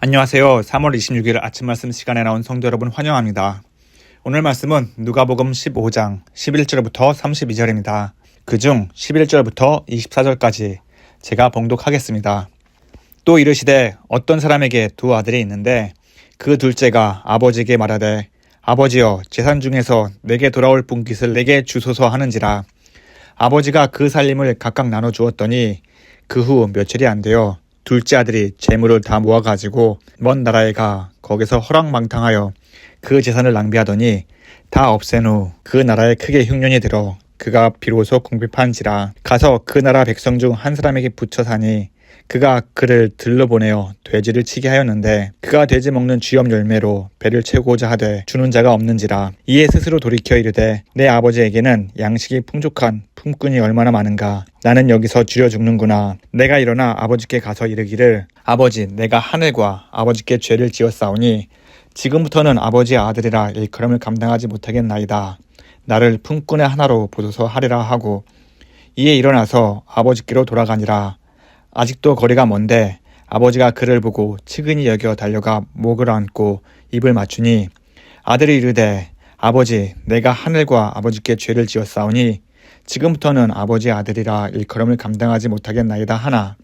안녕하세요. 3월 26일 아침 말씀 시간에 나온 성도 여러분 환영합니다. 오늘 말씀은 누가복음 15장 11절부터 32절입니다. 그중 11절부터 24절까지 제가 봉독하겠습니다. 또 이르시되 어떤 사람에게 두 아들이 있는데 그 둘째가 아버지에게 말하되 아버지여 재산 중에서 내게 돌아올 분깃을 내게 주소서 하는지라. 아버지가 그 살림을 각각 나눠 주었더니 그 후 며칠이 안 되어 둘째 아들이 재물을 다 모아가지고 먼 나라에 가 거기서 허랑방탕하여 그 재산을 낭비하더니 다 없앤 후 그 나라에 크게 흉년이 들어 그가 비로소 궁핍한지라. 가서 그 나라 백성 중 한 사람에게 붙여 사니 그가 그를 들러보내어 돼지를 치게 하였는데 그가 돼지 먹는 쥐염 열매로 배를 채우고자 하되 주는 자가 없는지라. 이에 스스로 돌이켜 이르되 내 아버지에게는 양식이 풍족한 품꾼이 얼마나 많은가. 나는 여기서 줄여 죽는구나. 내가 일어나 아버지께 가서 이르기를 아버지 내가 하늘과 아버지께 죄를 지었사오니 지금부터는 아버지의 아들이라 일컬음을 감당하지 못하겠나이다. 나를 품꾼의 하나로 보소서 하리라 하고 이에 일어나서 아버지께로 돌아가니라. 아직도 거리가 먼데 아버지가 그를 보고 측은히 여겨 달려가 목을 안고 입을 맞추니 아들이 이르되 아버지 내가 하늘과 아버지께 죄를 지었사오니 지금부터는 아버지의 아들이라 일컬음을 감당하지 못하겠나이다 하나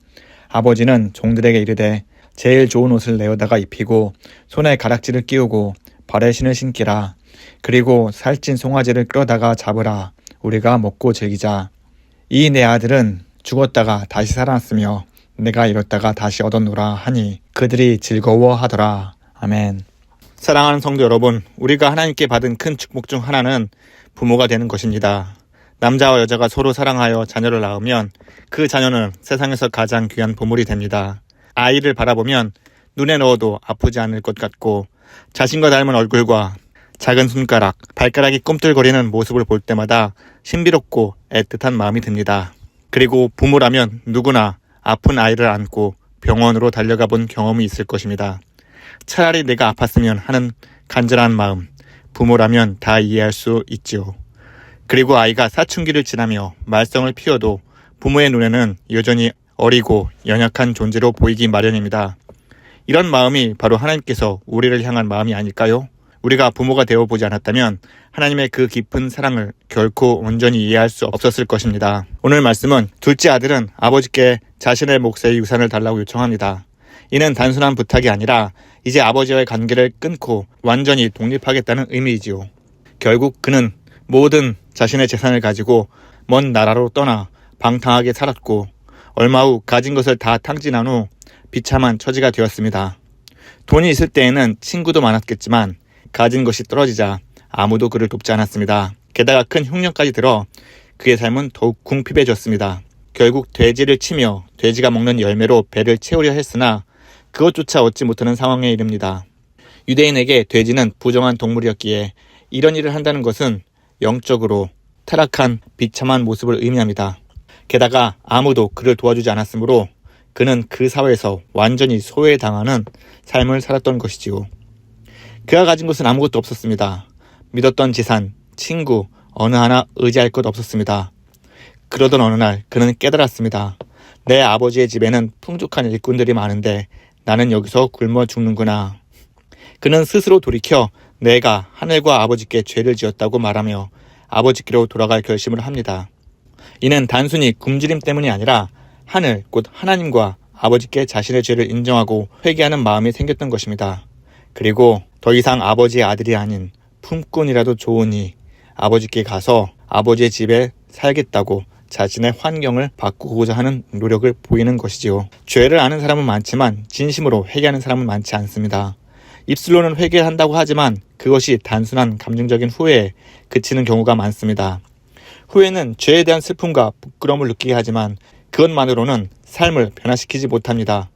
아버지는 종들에게 이르되 제일 좋은 옷을 내어다가 입히고 손에 가락지를 끼우고 발에 신을 신기라. 그리고 살찐 송아지를 끌어다가 잡으라. 우리가 먹고 즐기자. 이 내 아들은 죽었다가 다시 살아났으며 내가 잃었다가 다시 얻었노라 하니 그들이 즐거워하더라. 아멘. 사랑하는 성도 여러분, 우리가 하나님께 받은 큰 축복 중 하나는 부모가 되는 것입니다. 남자와 여자가 서로 사랑하여 자녀를 낳으면 그 자녀는 세상에서 가장 귀한 보물이 됩니다. 아이를 바라보면 눈에 넣어도 아프지 않을 것 같고 자신과 닮은 얼굴과 작은 손가락, 발가락이 꿈틀거리는 모습을 볼 때마다 신비롭고 애틋한 마음이 듭니다. 그리고 부모라면 누구나 아픈 아이를 안고 병원으로 달려가 본 경험이 있을 것입니다. 차라리 내가 아팠으면 하는 간절한 마음, 부모라면 다 이해할 수 있지요. 그리고 아이가 사춘기를 지나며 말썽을 피워도 부모의 눈에는 여전히 어리고 연약한 존재로 보이기 마련입니다. 이런 마음이 바로 하나님께서 우리를 향한 마음이 아닐까요? 우리가 부모가 되어보지 않았다면 하나님의 그 깊은 사랑을 결코 온전히 이해할 수 없었을 것입니다. 오늘 말씀은 둘째 아들은 아버지께 자신의 몫의 유산을 달라고 요청합니다. 이는 단순한 부탁이 아니라 이제 아버지와의 관계를 끊고 완전히 독립하겠다는 의미이지요. 결국 그는 모든 자신의 재산을 가지고 먼 나라로 떠나 방탕하게 살았고 얼마 후 가진 것을 다 탕진한 후 비참한 처지가 되었습니다. 돈이 있을 때에는 친구도 많았겠지만 가진 것이 떨어지자 아무도 그를 돕지 않았습니다. 게다가 큰 흉년까지 들어 그의 삶은 더욱 궁핍해졌습니다. 결국 돼지를 치며 돼지가 먹는 열매로 배를 채우려 했으나 그것조차 얻지 못하는 상황에 이릅니다. 유대인에게 돼지는 부정한 동물이었기에 이런 일을 한다는 것은 영적으로 타락한 비참한 모습을 의미합니다. 게다가 아무도 그를 도와주지 않았으므로 그는 그 사회에서 완전히 소외당하는 삶을 살았던 것이지요. 그가 가진 것은 아무것도 없었습니다. 믿었던 재산, 친구, 어느 하나 의지할 것 없었습니다. 그러던 어느 날 그는 깨달았습니다. 내 아버지의 집에는 풍족한 일꾼들이 많은데 나는 여기서 굶어 죽는구나. 그는 스스로 돌이켜 내가 하늘과 아버지께 죄를 지었다고 말하며 아버지께로 돌아갈 결심을 합니다. 이는 단순히 굶주림 때문이 아니라 하늘, 곧 하나님과 아버지께 자신의 죄를 인정하고 회개하는 마음이 생겼던 것입니다. 그리고 더 이상 아버지의 아들이 아닌 품꾼이라도 좋으니 아버지께 가서 아버지의 집에 살겠다고 자신의 환경을 바꾸고자 하는 노력을 보이는 것이지요. 죄를 아는 사람은 많지만 진심으로 회개하는 사람은 많지 않습니다. 입술로는 회개한다고 하지만 그것이 단순한 감정적인 후회에 그치는 경우가 많습니다. 후회는 죄에 대한 슬픔과 부끄러움을 느끼게 하지만 그것만으로는 삶을 변화시키지 못합니다.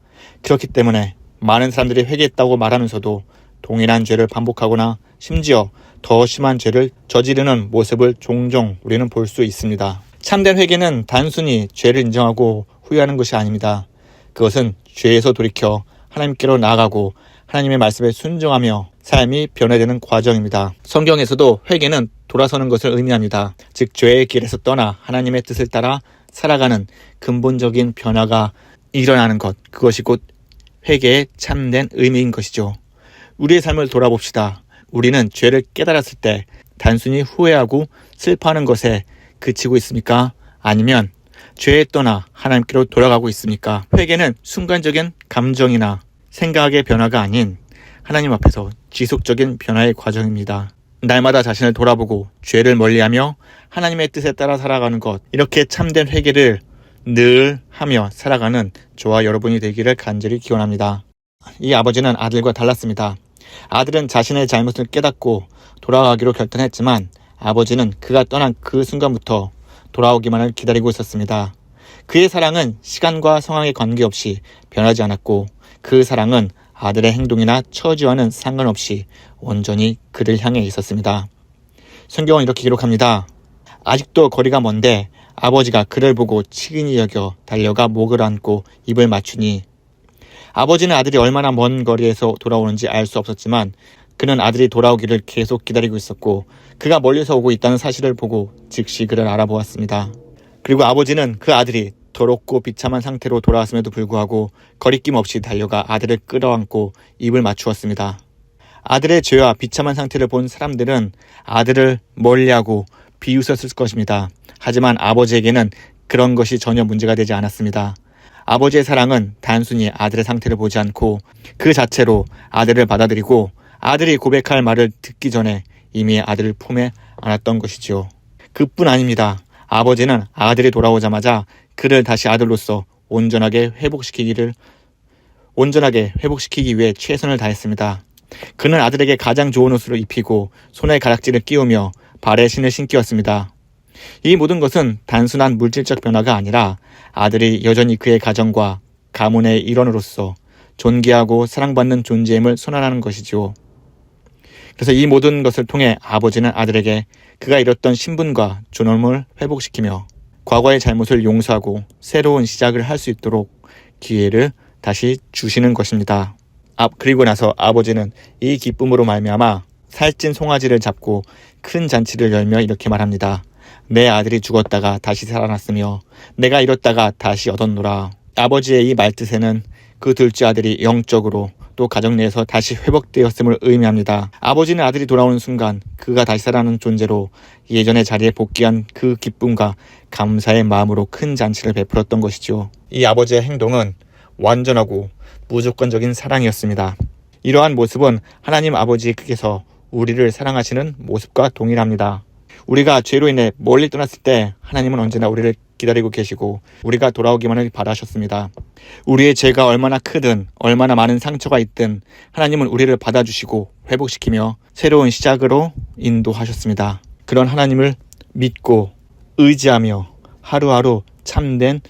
그렇기 때문에 많은 사람들이 회개했다고 말하면서도 동일한 죄를 반복하거나 심지어 더 심한 죄를 저지르는 모습을 종종 우리는 볼 수 있습니다. 참된 회개는 단순히 죄를 인정하고 후회하는 것이 아닙니다. 그것은 죄에서 돌이켜 하나님께로 나아가고 하나님의 말씀에 순종하며 삶이 변화되는 과정입니다. 성경에서도 회개는 돌아서는 것을 의미합니다. 즉 죄의 길에서 떠나 하나님의 뜻을 따라 살아가는 근본적인 변화가 일어나는 것, 그것이 곧 회개의 참된 의미인 것이죠. 우리의 삶을 돌아봅시다. 우리는 죄를 깨달았을 때 단순히 후회하고 슬퍼하는 것에 그치고 있습니까? 아니면 죄에 떠나 하나님께로 돌아가고 있습니까? 회개는 순간적인 감정이나 생각의 변화가 아닌 하나님 앞에서 지속적인 변화의 과정입니다. 날마다 자신을 돌아보고 죄를 멀리하며 하나님의 뜻에 따라 살아가는 것, 이렇게 참된 회개를 늘 하며 살아가는 저와 여러분이 되기를 간절히 기원합니다. 이 아버지는 아들과 달랐습니다. 아들은 자신의 잘못을 깨닫고 돌아가기로 결단했지만 아버지는 그가 떠난 그 순간부터 돌아오기만을 기다리고 있었습니다. 그의 사랑은 시간과 상황에 관계없이 변하지 않았고 그 사랑은 아들의 행동이나 처지와는 상관없이 온전히 그를 향해 있었습니다. 성경은 이렇게 기록합니다. 아직도 거리가 먼데 아버지가 그를 보고 치근히 여겨 달려가 목을 안고 입을 맞추니, 아버지는 아들이 얼마나 먼 거리에서 돌아오는지 알 수 없었지만 그는 아들이 돌아오기를 계속 기다리고 있었고 그가 멀리서 오고 있다는 사실을 보고 즉시 그를 알아보았습니다. 그리고 아버지는 그 아들이 더럽고 비참한 상태로 돌아왔음에도 불구하고 거리낌 없이 달려가 아들을 끌어안고 입을 맞추었습니다. 아들의 죄와 비참한 상태를 본 사람들은 아들을 멀리하고 비웃었을 것입니다. 하지만 아버지에게는 그런 것이 전혀 문제가 되지 않았습니다. 아버지의 사랑은 단순히 아들의 상태를 보지 않고 그 자체로 아들을 받아들이고 아들이 고백할 말을 듣기 전에 이미 아들을 품에 안았던 것이지요. 그뿐 아닙니다. 아버지는 아들이 돌아오자마자 그를 다시 아들로서 온전하게 회복시키기 위해 최선을 다했습니다. 그는 아들에게 가장 좋은 옷을 입히고 손에 가락지를 끼우며 발에 신을 신기었습니다. 이 모든 것은 단순한 물질적 변화가 아니라 아들이 여전히 그의 가정과 가문의 일원으로서 존귀하고 사랑받는 존재임을 선언하는 것이지요. 그래서 이 모든 것을 통해 아버지는 아들에게 그가 잃었던 신분과 존엄을 회복시키며 과거의 잘못을 용서하고 새로운 시작을 할 수 있도록 기회를 다시 주시는 것입니다. 그리고 나서 아버지는 이 기쁨으로 말미암아 살찐 송아지를 잡고 큰 잔치를 열며 이렇게 말합니다. 내 아들이 죽었다가 다시 살아났으며 내가 잃었다가 다시 얻었노라. 아버지의 이 말뜻에는 그 둘째 아들이 영적으로 또 가정 내에서 다시 회복되었음을 의미합니다. 아버지는 아들이 돌아오는 순간 그가 다시 살아나는 존재로 예전의 자리에 복귀한 그 기쁨과 감사의 마음으로 큰 잔치를 베풀었던 것이죠. 이 아버지의 행동은 완전하고 무조건적인 사랑이었습니다. 이러한 모습은 하나님 아버지께서 우리를 사랑하시는 모습과 동일합니다. 우리가 죄로 인해 멀리 떠났을 때 하나님은 언제나 우리를 기다리고 계시고 우리가 돌아오기만을 바라셨습니다. 우리의 죄가 얼마나 크든 얼마나 많은 상처가 있든 하나님은 우리를 받아주시고 회복시키며 새로운 시작으로 인도하셨습니다. 그런 하나님을 믿고 의지하며 하루하루 참된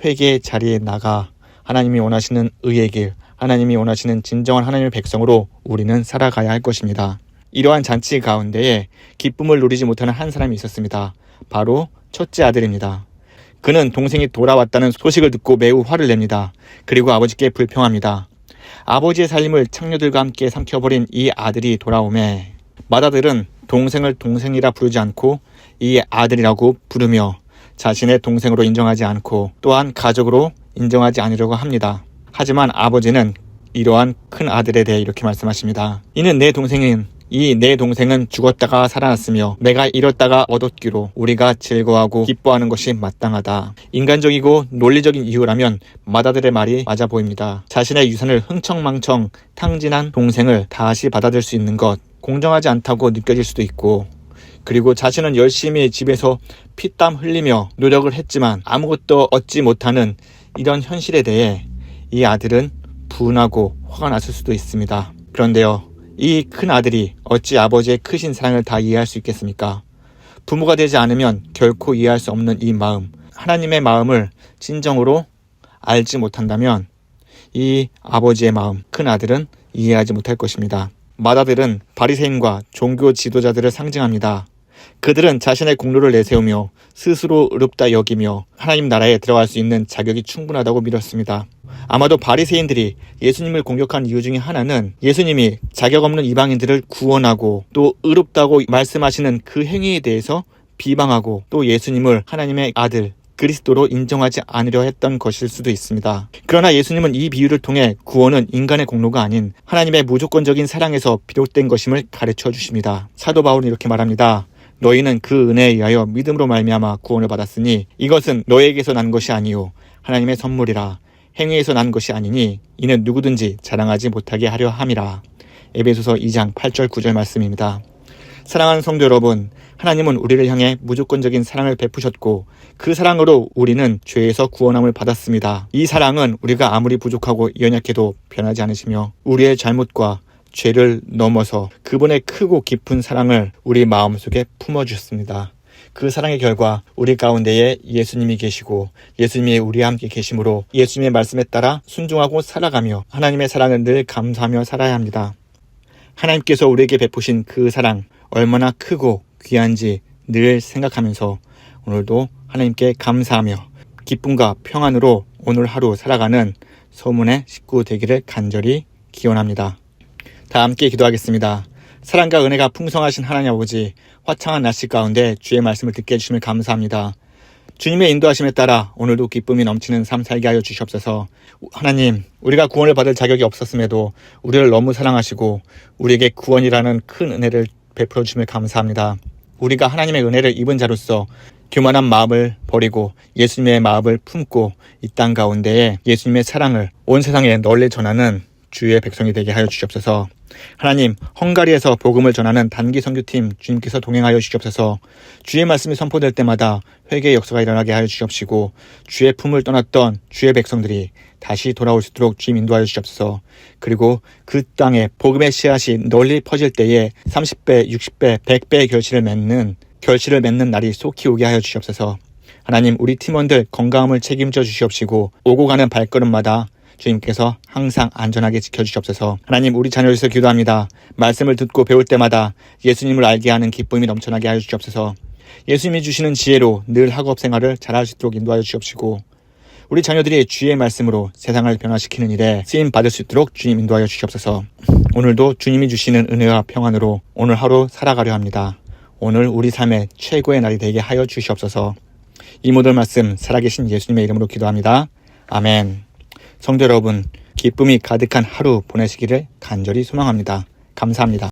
회개의 자리에 나가 하나님이 원하시는 의의 길, 하나님이 원하시는 진정한 하나님의 백성으로 우리는 살아가야 할 것입니다. 이러한 잔치 가운데에 기쁨을 누리지 못하는 한 사람이 있었습니다. 바로 첫째 아들입니다. 그는 동생이 돌아왔다는 소식을 듣고 매우 화를 냅니다. 그리고 아버지께 불평합니다. 아버지의 살림을 창녀들과 함께 삼켜버린 이 아들이 돌아오매 맏아들은 동생을 동생이라 부르지 않고 이 아들이라고 부르며 자신의 동생으로 인정하지 않고 또한 가족으로 인정하지 않으려고 합니다. 하지만 아버지는 이러한 큰 아들에 대해 이렇게 말씀하십니다. 이 내 동생은 죽었다가 살아났으며 내가 잃었다가 얻었기로 우리가 즐거워하고 기뻐하는 것이 마땅하다. 인간적이고 논리적인 이유라면 맏아들의 말이 맞아 보입니다. 자신의 유산을 흥청망청 탕진한 동생을 다시 받아들일 수 있는 것, 공정하지 않다고 느껴질 수도 있고, 그리고 자신은 열심히 집에서 피땀 흘리며 노력을 했지만 아무것도 얻지 못하는 이런 현실에 대해 이 아들은 분하고 화가 났을 수도 있습니다. 그런데요, 이 큰 아들이 어찌 아버지의 크신 사랑을 다 이해할 수 있겠습니까? 부모가 되지 않으면 결코 이해할 수 없는 이 마음, 하나님의 마음을 진정으로 알지 못한다면 이 아버지의 마음, 큰 아들은 이해하지 못할 것입니다. 맏아들은 바리새인과 종교 지도자들을 상징합니다. 그들은 자신의 공로를 내세우며 스스로 의롭다 여기며 하나님 나라에 들어갈 수 있는 자격이 충분하다고 믿었습니다. 아마도 바리새인들이 예수님을 공격한 이유 중에 하나는 예수님이 자격 없는 이방인들을 구원하고 또 의롭다고 말씀하시는 그 행위에 대해서 비방하고 또 예수님을 하나님의 아들, 그리스도로 인정하지 않으려 했던 것일 수도 있습니다. 그러나 예수님은 이 비유를 통해 구원은 인간의 공로가 아닌 하나님의 무조건적인 사랑에서 비롯된 것임을 가르쳐 주십니다. 사도 바울은 이렇게 말합니다. 너희는 그 은혜에 의하여 믿음으로 말미암아 구원을 받았으니 이것은 너희에게서 난 것이 아니요 하나님의 선물이라. 행위에서 난 것이 아니니 이는 누구든지 자랑하지 못하게 하려 함이라. 에베소서 2장 8절 9절 말씀입니다. 사랑하는 성도 여러분, 하나님은 우리를 향해 무조건적인 사랑을 베푸셨고 그 사랑으로 우리는 죄에서 구원함을 받았습니다. 이 사랑은 우리가 아무리 부족하고 연약해도 변하지 않으시며 우리의 잘못과 죄를 넘어서 그분의 크고 깊은 사랑을 우리 마음속에 품어주셨습니다. 그 사랑의 결과 우리 가운데에 예수님이 계시고 예수님이 우리와 함께 계심으로 예수님의 말씀에 따라 순종하고 살아가며 하나님의 사랑을 늘 감사하며 살아야 합니다. 하나님께서 우리에게 베푸신 그 사랑 얼마나 크고 귀한지 늘 생각하면서 오늘도 하나님께 감사하며 기쁨과 평안으로 오늘 하루 살아가는 서문의 식구 되기를 간절히 기원합니다. 다 함께 기도하겠습니다. 사랑과 은혜가 풍성하신 하나님 아버지, 화창한 날씨 가운데 주의 말씀을 듣게 해주심을 감사합니다. 주님의 인도하심에 따라 오늘도 기쁨이 넘치는 삶 살게 하여 주시옵소서. 하나님, 우리가 구원을 받을 자격이 없었음에도 우리를 너무 사랑하시고 우리에게 구원이라는 큰 은혜를 베풀어 주심을 감사합니다. 우리가 하나님의 은혜를 입은 자로서 교만한 마음을 버리고 예수님의 마음을 품고 이 땅 가운데에 예수님의 사랑을 온 세상에 널리 전하는 주의 백성이 되게 하여 주시옵소서. 하나님, 헝가리에서 복음을 전하는 단기 선교팀 주님께서 동행하여 주시옵소서. 주의 말씀이 선포될 때마다 회개의 역사가 일어나게 하여 주시옵시고 주의 품을 떠났던 주의 백성들이 다시 돌아올 수 있도록 주님 인도하여 주시옵소서. 그리고 그 땅에 복음의 씨앗이 널리 퍼질 때에 30배, 60배, 100배의 결실을 맺는 날이 속히 오게 하여 주시옵소서. 하나님, 우리 팀원들 건강함을 책임져 주시옵시고 오고 가는 발걸음마다 주님께서 항상 안전하게 지켜주시옵소서. 하나님, 우리 자녀에서 기도합니다. 말씀을 듣고 배울 때마다 예수님을 알게 하는 기쁨이 넘쳐나게 하여 주시옵소서. 예수님이 주시는 지혜로 늘 학업 생활을 잘할 수 있도록 인도하여 주시옵시고 우리 자녀들이 주의 말씀으로 세상을 변화시키는 일에 쓰임 받을 수 있도록 주님 인도하여 주시옵소서. 오늘도 주님이 주시는 은혜와 평안으로 오늘 하루 살아가려 합니다. 오늘 우리 삶의 최고의 날이 되게 하여 주시옵소서. 이 모든 말씀 살아계신 예수님의 이름으로 기도합니다. 아멘. 성도 여러분, 기쁨이 가득한 하루 보내시기를 간절히 소망합니다. 감사합니다.